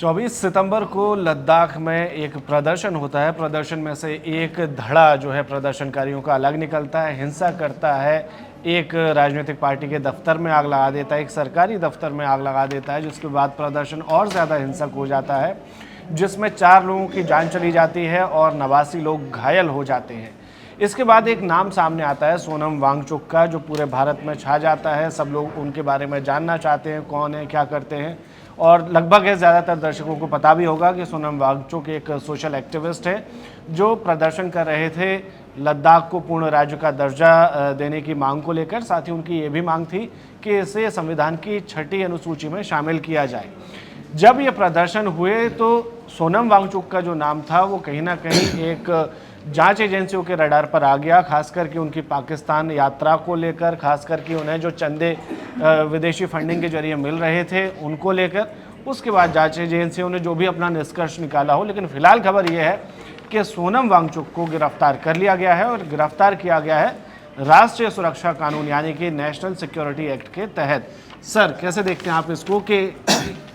24 सितंबर को लद्दाख में एक प्रदर्शन होता है। प्रदर्शन में से एक धड़ा जो है प्रदर्शनकारियों का अलग निकलता है, हिंसा करता है, एक राजनीतिक पार्टी के दफ्तर में आग लगा देता है, एक सरकारी दफ्तर में आग लगा देता है, जिसके बाद प्रदर्शन और ज़्यादा हिंसक हो जाता है, जिसमें 4 लोगों की जान चली जाती है और 89 लोग घायल हो जाते हैं। इसके बाद एक नाम सामने आता है सोनम वांगचुक का, जो पूरे भारत में छा जाता है। सब लोग उनके बारे में जानना चाहते हैं, कौन है, क्या करते हैं, और लगभग ज़्यादातर दर्शकों को पता भी होगा कि सोनम वांगचुक एक सोशल एक्टिविस्ट है जो प्रदर्शन कर रहे थे लद्दाख को पूर्ण राज्य का दर्जा देने की मांग को लेकर। साथ ही उनकी ये भी मांग थी कि इसे संविधान की 6ठी अनुसूची में शामिल किया जाए। जब ये प्रदर्शन हुए तो सोनम वांगचुक का जो नाम था वो कहीं ना कहीं एक जांच एजेंसियों के रडार पर आ गया, खास करके उनकी पाकिस्तान यात्रा को लेकर, खास करके उन्हें जो चंदे विदेशी फंडिंग के जरिए मिल रहे थे उनको लेकर। उसके बाद जांच एजेंसियों ने जो भी अपना निष्कर्ष निकाला हो, लेकिन फिलहाल खबर यह है कि सोनम वांगचुक को गिरफ्तार कर लिया गया है और गिरफ्तार किया गया है राष्ट्रीय सुरक्षा कानून यानी कि नेशनल सिक्योरिटी एक्ट के तहत। सर, कैसे देखते हैं आप इसको कि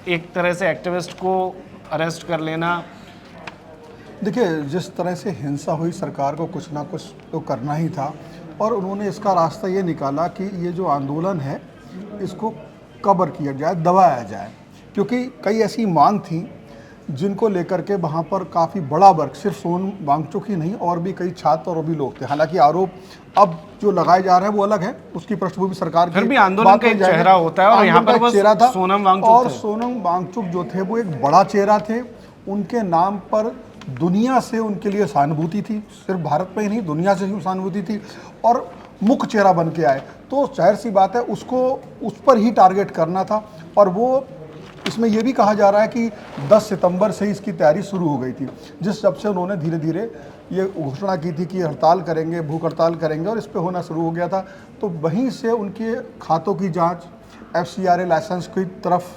एक तरह से एक्टिविस्ट को अरेस्ट कर लेना? देखिए, जिस तरह से हिंसा हुई, सरकार को कुछ ना कुछ तो करना ही था और उन्होंने इसका रास्ता ये निकाला कि ये जो आंदोलन है इसको कवर किया जाए, दबाया जाए, क्योंकि कई ऐसी मांग थी जिनको लेकर के वहाँ पर काफ़ी बड़ा वर्ग, सिर्फ सोनम वांगचुक ही नहीं और भी कई छात्र और भी लोग थे। हालांकि आरोप अब जो लगाए जा रहे हैं वो अलग है, उसकी पृष्ठभूमि सरकार की, फिर भी आंदोलन का एक चेहरा होता है और यहाँ पर बस चेहरा था सोनम वांगचुक और थे। सोनम वांगचुक जो थे वो एक बड़ा चेहरा थे। उनके नाम पर दुनिया से उनके लिए सहानुभूति थी, सिर्फ भारत में ही नहीं दुनिया से ही सहानुभूति थी और मुख्य चेहरा बन के आए, तो जाहिर सी बात है उसको उस पर ही टारगेट करना था। और वो इसमें यह भी कहा जा रहा है कि 10 सितंबर से ही इसकी तैयारी शुरू हो गई थी, जब से उन्होंने धीरे धीरे ये घोषणा की थी कि हड़ताल करेंगे, भूख हड़ताल करेंगे, और इस पे होना शुरू हो गया था। तो वहीं से उनके खातों की जांच FCRA लाइसेंस की तरफ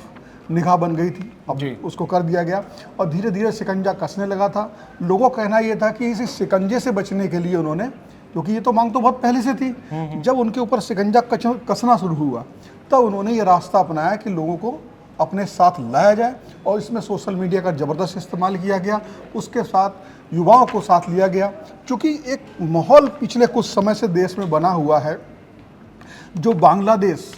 निगाह बन गई थी, अब उसको कर दिया गया और धीरे धीरे शिकंजा कसने लगा था। लोगों का कहना यह था कि इस शिकंजे से बचने के लिए उन्होंने, क्योंकि ये तो मांग तो बहुत पहले से थी, जब उनके ऊपर शिकंजा कसना शुरू हुआ तब उन्होंने ये रास्ता अपनाया कि लोगों को अपने साथ लाया जाए और इसमें सोशल मीडिया का ज़बरदस्त इस्तेमाल किया गया, उसके साथ युवाओं को साथ लिया गया। चूँकि एक माहौल पिछले कुछ समय से देश में बना हुआ है, जो बांग्लादेश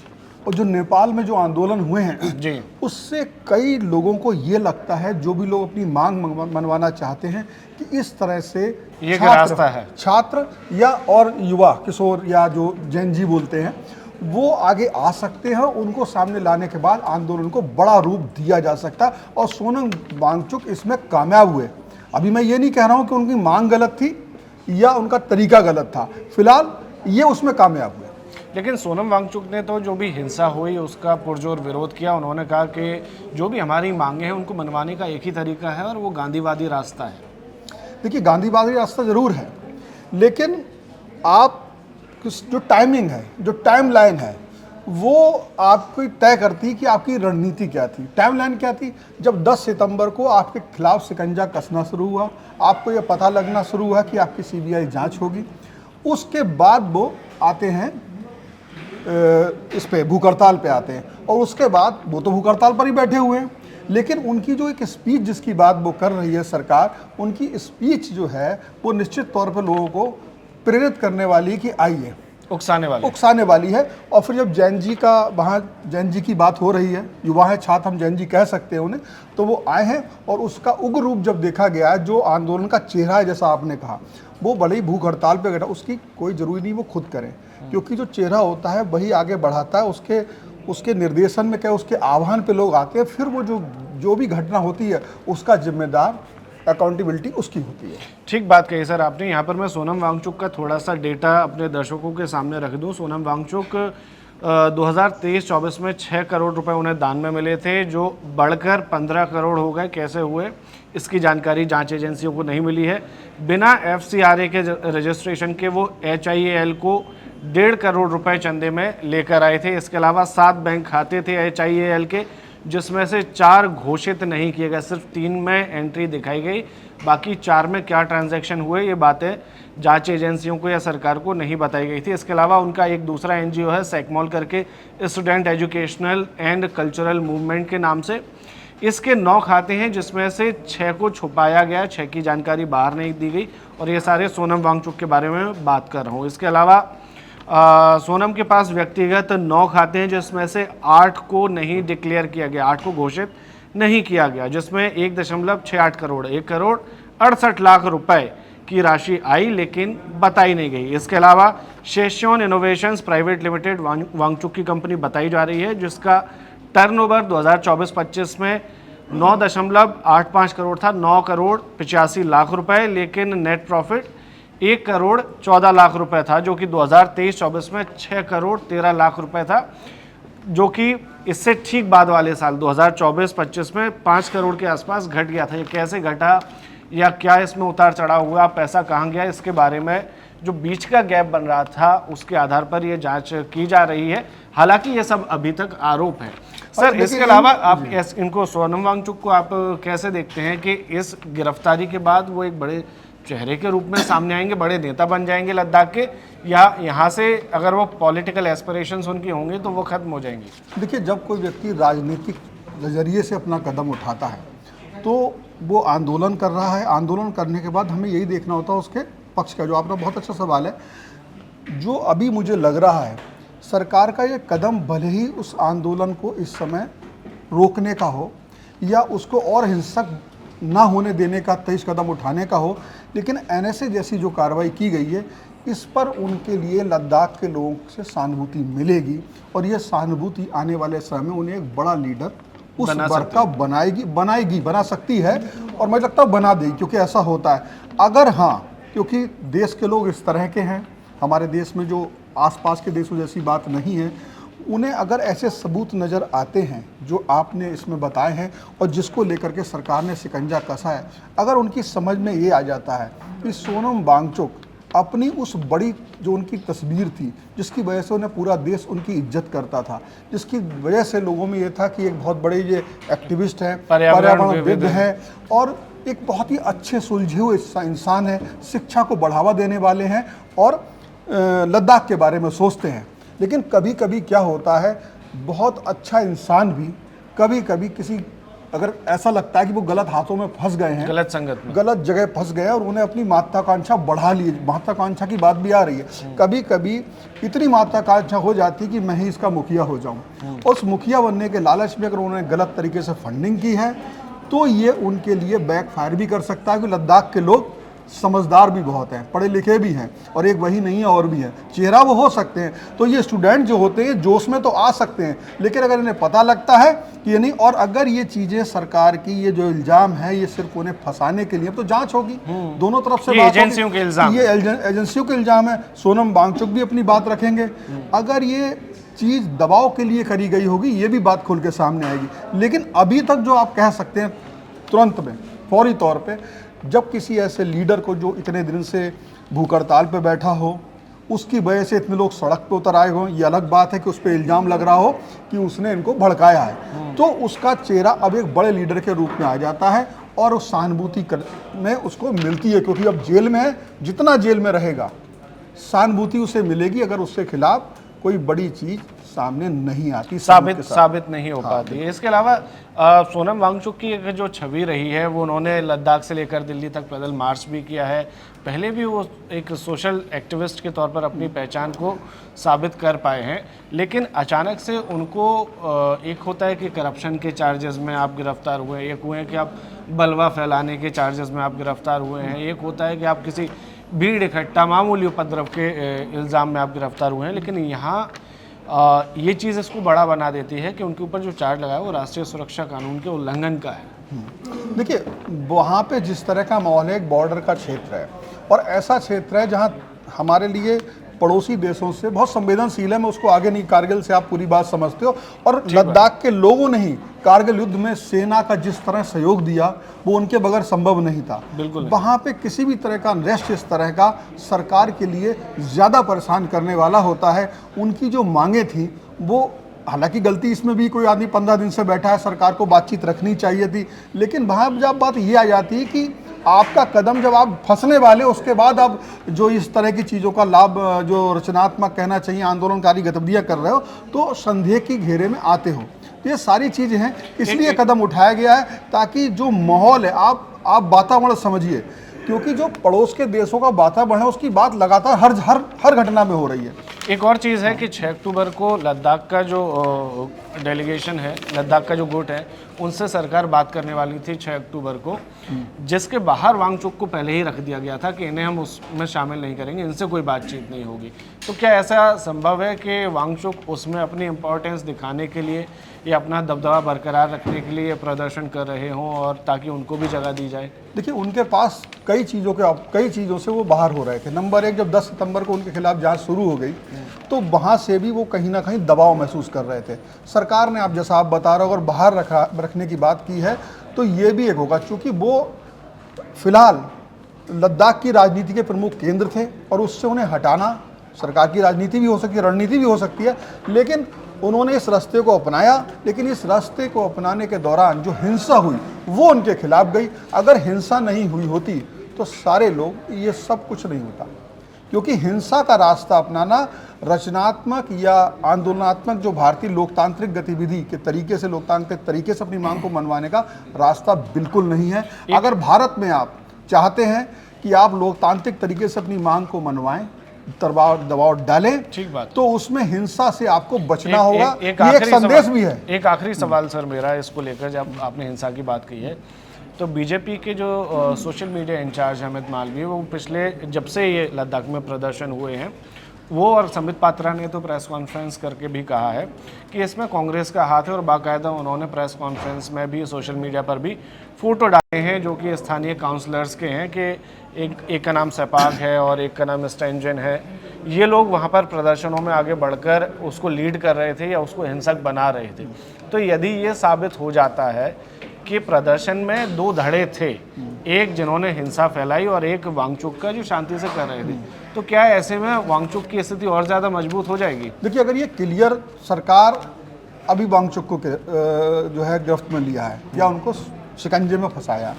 और जो नेपाल में जो आंदोलन हुए हैं जी, उससे कई लोगों को ये लगता है, जो भी लोग अपनी मांग मनवाना चाहते हैं, कि इस तरह से ये रास्ता है, छात्र या और युवा किशोर या जो जैन जी बोलते हैं वो आगे आ सकते हैं। उनको सामने लाने के बाद आंदोलन को बड़ा रूप दिया जा सकता है और सोनम वांगचुक इसमें कामयाब हुए। अभी मैं ये नहीं कह रहा हूँ कि उनकी मांग गलत थी या उनका तरीका गलत था, फिलहाल ये उसमें कामयाब हुए। लेकिन सोनम वांगचुक ने तो जो भी हिंसा हुई उसका पुरजोर विरोध किया। उन्होंने कहा कि जो भी हमारी मांगे हैं उनको मनवाने का एक ही तरीका है और वो गांधीवादी रास्ता है। देखिए, गांधीवादी रास्ता ज़रूर है, लेकिन आप जो टाइमिंग है, जो टाइमलाइन है, वो आपको तय करती है कि आपकी रणनीति क्या थी। टाइमलाइन क्या थी? जब 10 सितंबर को आपके खिलाफ शिकंजा कसना शुरू हुआ, आपको ये पता लगना शुरू हुआ कि आपकी CBI जांच होगी, उसके बाद वो आते हैं इस पे भूख हड़ताल पे आते हैं और उसके बाद वो तो भूख हड़ताल पर ही बैठे हुए हैं। लेकिन उनकी जो एक स्पीच जिसकी बात वो कर रही है सरकार, उनकी स्पीच जो है वो निश्चित तौर पर लोगों को प्रेरित करने वाली कि आइए, उकसाने वाली है। और फिर जब जैन जी का वहाँ जैन जी की बात हो रही है, युवा है, छात्र हम जैन जी कह सकते हैं उन्हें, तो वो आए हैं और उसका उग्र रूप जब देखा गया है, जो आंदोलन का चेहरा है जैसा आपने कहा, वो बड़े ही भूख हड़ताल पे बैठा, उसकी कोई ज़रूरी नहीं वो खुद करें, क्योंकि जो चेहरा होता है वही आगे बढ़ाता है। उसके निर्देशन में क्या, उसके आह्वान पे लोग आते हैं, फिर वो जो भी घटना होती है उसका जिम्मेदार, अकाउंटेबिलिटी उसकी होती है। ठीक बात कही सर आपने। यहाँ पर मैं सोनम वांगचुक का थोड़ा सा डेटा अपने दर्शकों के सामने रख दूँ। सोनम वांगचुक 2023-24 में 6 करोड़ रुपए उन्हें दान में मिले थे, जो बढ़कर 15 करोड़ हो गए। कैसे हुए इसकी जानकारी जांच एजेंसियों को नहीं मिली है। बिना FCRA के रजिस्ट्रेशन के वो HIAL को 1.5 करोड़ रुपए चंदे में लेकर आए थे। इसके अलावा 7 बैंक खाते थे HIAL के, जिसमें से 4 घोषित नहीं किए गए, सिर्फ 3 में एंट्री दिखाई गई, बाकी 4 में क्या ट्रांजैक्शन हुए ये बातें जांच एजेंसियों को या सरकार को नहीं बताई गई थी। इसके अलावा उनका एक दूसरा NGO है सेकमॉल करके, student educational and cultural movement के नाम से। इसके 9 खाते हैं, जिसमें से 6 को छुपाया गया, 6 की जानकारी बाहर नहीं दी गई, और ये सारे सोनम वांगचुक के बारे में बात कर रहा हूँ। इसके अलावा सोनम के पास व्यक्तिगत 9 खाते हैं, जिसमें से 8 को नहीं डिक्लेयर किया गया, 8 को घोषित नहीं किया गया, जिसमें 1.68 करोड़ 1 करोड़ 68 लाख रुपए की राशि आई, लेकिन बताई नहीं गई। इसके अलावा शेषोन इनोवेशंस प्राइवेट लिमिटेड वांगचुक की कंपनी बताई जा रही है, जिसका टर्नओवर 2024-25 में 9.85 करोड़ था, 9 करोड़ 85 लाख रुपए, लेकिन नेट प्रॉफिट 1 करोड़ 14 लाख रुपए था, जो कि 2023-24 में 6 करोड़ 13 लाख रुपए था, जो कि इससे ठीक बाद वाले साल 2024-25 में 5 करोड़ के आसपास घट गया था। ये कैसे घटा या क्या इसमें उतार चढ़ाव हुआ, पैसा कहाँ गया, इसके बारे में जो बीच का गैप बन रहा था उसके आधार पर ये जांच की जा रही है। हालांकि ये सब अभी तक आरोप है। सर, इसके अलावा आप इनको, सोनम वांगचुक को आप कैसे देखते हैं कि इस गिरफ्तारी के बाद वो एक बड़े चेहरे के रूप में सामने आएंगे, बड़े नेता बन जाएंगे लद्दाख के, या यहाँ से अगर वो पॉलिटिकल एस्पिरेशंस उनकी होंगी तो वो खत्म हो जाएंगी? देखिए, जब कोई व्यक्ति राजनीतिक नज़रिए से अपना कदम उठाता है तो वो आंदोलन कर रहा है। आंदोलन करने के बाद हमें यही देखना होता है उसके पक्ष का। जो आपका बहुत अच्छा सवाल है, जो अभी मुझे लग रहा है सरकार का ये कदम भले ही उस आंदोलन को इस समय रोकने का हो या उसको और हिंसक ना होने देने का तेज कदम उठाने का हो, लेकिन एनएसए जैसी जो कार्रवाई की गई है इस पर उनके लिए लद्दाख के लोगों से सहानुभूति मिलेगी, और ये सहानुभूति आने वाले समय में उन्हें एक बड़ा लीडर उस वर्ग का बना सकती है, और मुझे लगता है बना देगी, क्योंकि ऐसा होता है। अगर हाँ, क्योंकि देश के लोग इस तरह के हैं, हमारे देश में जो आसपास के देशों जैसी बात नहीं है, उन्हें अगर ऐसे सबूत नज़र आते हैं जो आपने इसमें बताए हैं और जिसको लेकर के सरकार ने शिकंजा कसा है, अगर उनकी समझ में ये आ जाता है कि सोनम वांगचुक अपनी उस बड़ी जो उनकी तस्वीर थी, जिसकी वजह से उन्हें पूरा देश उनकी इज्जत करता था, जिसकी वजह से लोगों में ये था कि एक बहुत बड़े ये एक्टिविस्ट हैं, पर्यावरणविद हैं, और एक बहुत ही अच्छे सुलझे हुए इंसान है, शिक्षा को बढ़ावा देने वाले हैं और लद्दाख के बारे में सोचते हैं। लेकिन कभी कभी क्या होता है, बहुत अच्छा इंसान भी कभी कभी किसी, अगर ऐसा लगता है कि वो गलत हाथों में फंस गए हैं, गलत संगत में, गलत जगह फंस गए हैं और उन्हें अपनी महत्वाकांक्षा बढ़ा ली, महत्वाकांक्षा की बात भी आ रही है, कभी कभी इतनी महत्वाकांक्षा हो जाती है कि मैं ही इसका मुखिया हो जाऊं। उस मुखिया बनने के लालच में अगर उन्होंने गलत तरीके से फंडिंग की है तो ये उनके लिए बैकफायर भी कर सकता है, क्योंकि लद्दाख के लोग समझदार भी बहुत हैं, पढ़े लिखे भी हैं, और एक वही नहीं है और भी है, चेहरा वो हो सकते हैं। तो ये स्टूडेंट जो होते हैं जोश में तो आ सकते हैं, लेकिन अगर इन्हें पता लगता है कि ये नहीं, और अगर ये चीज़ें सरकार की, ये जो इल्ज़ाम है ये सिर्फ उन्हें फंसाने के लिए, तो जांच होगी दोनों तरफ से, एजेंसियों के इल्ज़ाम, ये एजेंसियों के इल्ज़ाम है। सोनम वांगचुक भी अपनी बात रखेंगे, अगर ये चीज़ दबाव के लिए करी गई होगी ये भी बात खुल के सामने आएगी। लेकिन अभी तक जो आप कह सकते हैं तुरंत में, फौरी तौर पे, जब किसी ऐसे लीडर को जो इतने दिन से भूख हड़ताल पे बैठा हो, उसकी वजह से इतने लोग सड़क पे उतर आए हों, ये अलग बात है कि उस पर इल्ज़ाम लग रहा हो कि उसने इनको भड़काया है, तो उसका चेहरा अब एक बड़े लीडर के रूप में आ जाता है और उस सहानुभूति में उसको मिलती है, क्योंकि अब जेल में है, जितना जेल में रहेगा सहानुभूति उसे मिलेगी अगर उसके खिलाफ कोई बड़ी चीज़ सामने नहीं आती, साबित नहीं हो पाती। इसके अलावा सोनम वांगचुक की एक जो छवि रही है, वो उन्होंने लद्दाख से लेकर दिल्ली तक पैदल मार्च भी किया है, पहले भी वो एक सोशल एक्टिविस्ट के तौर पर अपनी पहचान को साबित कर पाए हैं, लेकिन अचानक से उनको एक होता है कि करप्शन के चार्जेस में आप गिरफ्तार हुए, एक हुए हैं कि आप बलवा फैलाने के चार्जेस में आप गिरफ्तार हुए हैं, एक होता है कि आप किसी भीड़ इकट्ठा मामूली उपद्रव के इल्ज़ाम में आप गिरफ्तार हुए हैं। लेकिन यहाँ ये चीज़ इसको बड़ा बना देती है कि उनके ऊपर जो चार्ज लगा है वो राष्ट्रीय सुरक्षा कानून के उल्लंघन का है। देखिए, वहाँ पे जिस तरह का माहौल है, एक बॉर्डर का क्षेत्र है और ऐसा क्षेत्र है जहाँ हमारे लिए पड़ोसी देशों से बहुत संवेदनशील है। मैं उसको आगे नहीं, कारगिल से आप पूरी बात समझते हो, और लद्दाख के लोगों ने ही कारगिल युद्ध में सेना का जिस तरह सहयोग दिया वो उनके बगैर संभव नहीं था। बिल्कुल, वहाँ पे किसी भी तरह का अनरेस्ट इस तरह का सरकार के लिए ज़्यादा परेशान करने वाला होता है। उनकी जो मांगे थी वो, हालांकि गलती इसमें भी, कोई आदमी 15 दिन से बैठा है, सरकार को बातचीत रखनी चाहिए थी, लेकिन वहाँ जब बात ये आ जाती है कि आपका कदम जब आप फंसने वाले, उसके बाद आप जो इस तरह की चीज़ों का लाभ, जो रचनात्मक कहना चाहिए, आंदोलनकारी गतिविधियाँ कर रहे हो, तो संदेह की घेरे में आते हो। ये सारी चीज़ें हैं, इसलिए कदम उठाया गया है ताकि जो माहौल है, आप वातावरण समझिए, क्योंकि जो पड़ोस के देशों का वातावरण है उसकी बात लगातार हर घटना में हो रही है। एक और चीज़ है कि 6 अक्टूबर को लद्दाख का जो डेलीगेशन है, लद्दाख का जो गुट है, उनसे सरकार बात करने वाली थी 6 अक्टूबर को, जिसके बाहर वांगचुक को पहले ही रख दिया गया था कि इन्हें हम उसमें शामिल नहीं करेंगे, इनसे कोई बातचीत नहीं होगी। तो क्या ऐसा संभव है कि वांगचुक उसमें अपनी इम्पोर्टेंस दिखाने के लिए या अपना दबदबा बरकरार रखने के लिए प्रदर्शन कर रहे हों और ताकि उनको भी जगह दी जाए? देखिए, उनके पास कई चीज़ों से वो बाहर हो रहे थे। नंबर एक, जब 10 सितंबर को उनके खिलाफ जांच शुरू हो गई तो वहाँ से भी वो कहीं ना कहीं दबाव महसूस कर रहे थे। सरकार ने, आप जैसा आप बता रहे हो, अगर बाहर रखने की बात की है तो ये भी एक होगा, क्योंकि वो फिलहाल लद्दाख की राजनीति के प्रमुख केंद्र थे और उससे उन्हें हटाना सरकार की राजनीति भी हो सकती है, रणनीति भी हो सकती है, लेकिन उन्होंने इस रास्ते को अपनाया। लेकिन इस रास्ते को अपनाने के दौरान जो हिंसा हुई वो उनके खिलाफ गई। अगर हिंसा नहीं हुई होती तो सारे लोग, ये सब कुछ नहीं होता, क्योंकि हिंसा का रास्ता अपनाना रचनात्मक या आंदोलनात्मक जो भारतीय लोकतांत्रिक गतिविधि के तरीके से, लोकतांत्रिक तरीके से अपनी मांग को मनवाने का रास्ता बिल्कुल नहीं है। अगर भारत में आप चाहते हैं कि आप लोकतांत्रिक तरीके से अपनी मांग को मनवाएं, दबाव डालें, ठीक बात, तो उसमें हिंसा से आपको बचना होगा। एक ये एक संदेश भी है। एक आखिरी सवाल सर मेरा इसको लेकर, जब आपने हिंसा की बात की है, तो बीजेपी के जो social media incharge Amit Malviya, वो पिछले, जब से ये लद्दाख में प्रदर्शन हुए हैं, वो और संबित पात्रा ने तो प्रेस कॉन्फ्रेंस करके भी कहा है कि इसमें कांग्रेस का हाथ है, और बाकायदा उन्होंने प्रेस कॉन्फ्रेंस में भी, सोशल मीडिया पर भी फ़ोटो डाले हैं जो कि स्थानीय काउंसलर्स के हैं, कि एक का नाम सपाक है और एक का नाम स्टेंजन है। ये लोग वहाँ पर प्रदर्शनों में आगे बढ़कर उसको लीड कर रहे थे या उसको हिंसक बना रहे थे। तो यदि ये साबित हो जाता है कि प्रदर्शन में दो धड़े थे, एक जिन्होंने हिंसा फैलाई और एक वांगचुक का जो शांति से कर रहे थे, तो क्या ऐसे में वांगचुक की स्थिति और ज़्यादा मजबूत हो जाएगी? देखिए, अगर ये क्लियर सरकार अभी वांगचुक को जो है गिरफ्त में लिया है या उनको शिकंजे में फंसाया,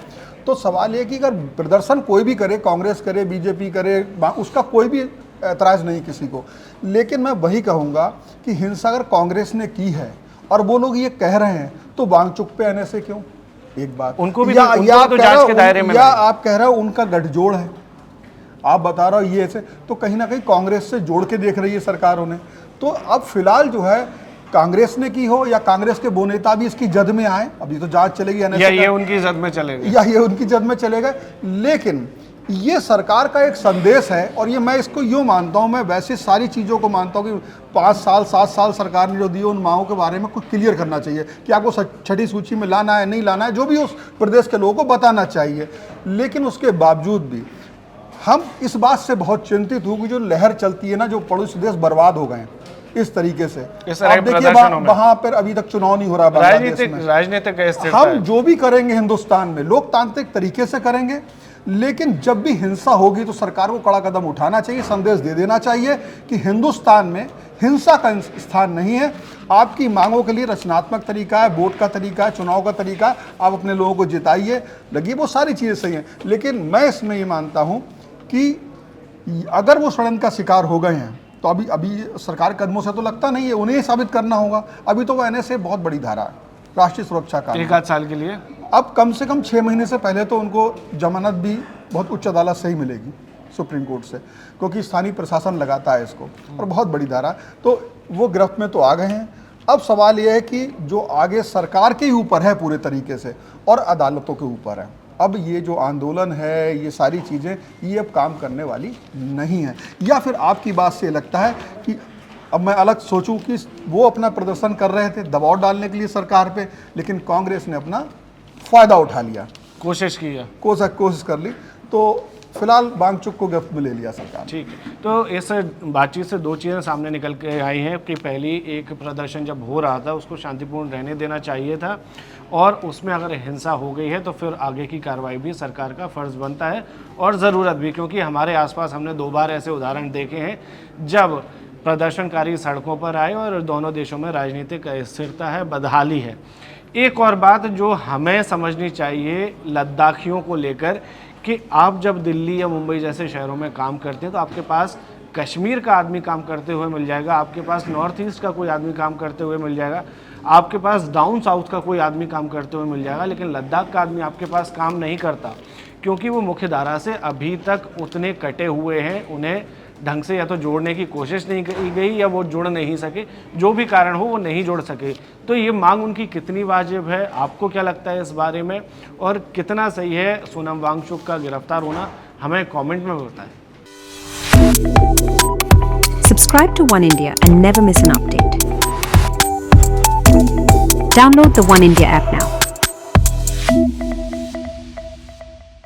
तो सवाल ये कि अगर प्रदर्शन कोई भी करे, कांग्रेस करे, बीजेपी करे, उसका कोई भी एतराज़ नहीं किसी को, लेकिन मैं वही कहूँगा कि हिंसा अगर कांग्रेस ने की है और वो लोग ये कह रहे हैं, तो वांगचुक पे आने से क्यों? एक बात उनको भी या तो जांच के दायरे में, या आप कह रहे हो उनका गठजोड़ है, आप बता रहे हो ये ऐसे, तो कहीं ना कहीं कांग्रेस से जोड़ के देख रही है सरकार उन्हें। तो अब फिलहाल जो है, कांग्रेस ने की हो या कांग्रेस के वो नेता भी इसकी जद में आए, अभी तो जांच चलेगी, या ये उनकी जद में चलेगा, या ये उनकी जद में चलेगा, लेकिन ये सरकार का एक संदेश है। और ये मैं इसको यूँ मानता हूँ, मैं वैसे सारी चीज़ों को मानता हूँ कि 5 साल 7 साल सरकार ने जो दी, उन मांगों के बारे में कुछ क्लियर करना चाहिए कि आपको छठी सूची में लाना है, नहीं लाना है, जो भी उस प्रदेश के लोगों को बताना चाहिए। लेकिन उसके बावजूद भी हम इस बात से बहुत चिंतित हूँ कि जो लहर चलती है ना, जो पड़ोसी देश बर्बाद हो गए इस तरीके से। आप देखिए, वहां पर अभी तक चुनाव नहीं हो रहा, राजनीतिक हम जो भी करेंगे हिंदुस्तान में लोकतांत्रिक तरीके से करेंगे, लेकिन जब भी हिंसा होगी तो सरकार को कड़ा कदम उठाना चाहिए, संदेश दे देना चाहिए कि हिंदुस्तान में हिंसा का स्थान नहीं है। आपकी मांगों के लिए रचनात्मक तरीका है, वोट का तरीका है, चुनाव का तरीका, आप अपने लोगों को जिताइए, लगी वो सारी चीज़ें सही हैं। लेकिन मैं इसमें ये मानता हूँ कि अगर वो षड्यंत्र का शिकार हो गए हैं, तो अभी सरकार कदमों से तो लगता नहीं है, उन्हें साबित करना होगा। अभी तो वो NSA बहुत बड़ी धारा है, राष्ट्रीय सुरक्षा का, 1 आध साल के लिए। अब कम से कम 6 महीने से पहले तो उनको जमानत भी बहुत उच्च अदालत से ही मिलेगी, सुप्रीम कोर्ट से, क्योंकि स्थानीय प्रशासन लगाता है इसको, और बहुत बड़ी धारा, तो वो गिरफ्त में तो आ गए हैं। अब सवाल ये है कि जो आगे सरकार के ही ऊपर है पूरे तरीके से, और अदालतों के ऊपर है। अब ये जो आंदोलन है, ये सारी चीज़ें, ये अब काम करने वाली नहीं है। या फिर आपकी बात से लगता है कि अब मैं अलग सोचूं कि वो अपना प्रदर्शन कर रहे थे दबाव डालने के लिए सरकार पे, लेकिन कांग्रेस ने अपना फ़ायदा उठा लिया, कोशिश की है, कोशिश कर ली, तो फिलहाल वांगचुक को गिरफ्त में ले लिया सरकार। ठीक है। तो इस बातचीत से 2 चीज़ें सामने निकल के आई हैं कि पहली, एक प्रदर्शन जब हो रहा था उसको शांतिपूर्ण रहने देना चाहिए था, और उसमें अगर हिंसा हो गई है तो फिर आगे की कार्रवाई भी सरकार का फ़र्ज़ बनता है, और ज़रूरत भी, क्योंकि हमारे आसपास हमने 2 बार ऐसे उदाहरण देखे हैं जब प्रदर्शनकारी सड़कों पर आए और दोनों देशों में राजनीतिक अस्थिरता है, बदहाली है। एक और बात जो हमें समझनी चाहिए लद्दाखियों को लेकर, कि आप जब दिल्ली या मुंबई जैसे शहरों में काम करते हैं तो आपके पास कश्मीर का आदमी काम करते हुए मिल जाएगा, आपके पास नॉर्थ ईस्ट का कोई आदमी काम करते हुए मिल जाएगा, आपके पास डाउन साउथ का कोई आदमी काम करते हुए मिल जाएगा, लेकिन लद्दाख का आदमी आपके पास काम नहीं करता, क्योंकि वो मुख्य धारा से अभी तक उतने कटे हुए हैं, उन्हें ढंग से या तो जोड़ने की कोशिश नहीं की गई या वो जुड़ नहीं सके, जो भी कारण हो वो नहीं जुड़ सके। तो ये मांग उनकी कितनी वाजिब है, आपको क्या लगता है इस बारे में, और कितना सही है सोनम वांगचुक का गिरफ्तार होना, हमें कमेंट में बताएं। Subscribe to One India and never miss an update. Download the One India app now.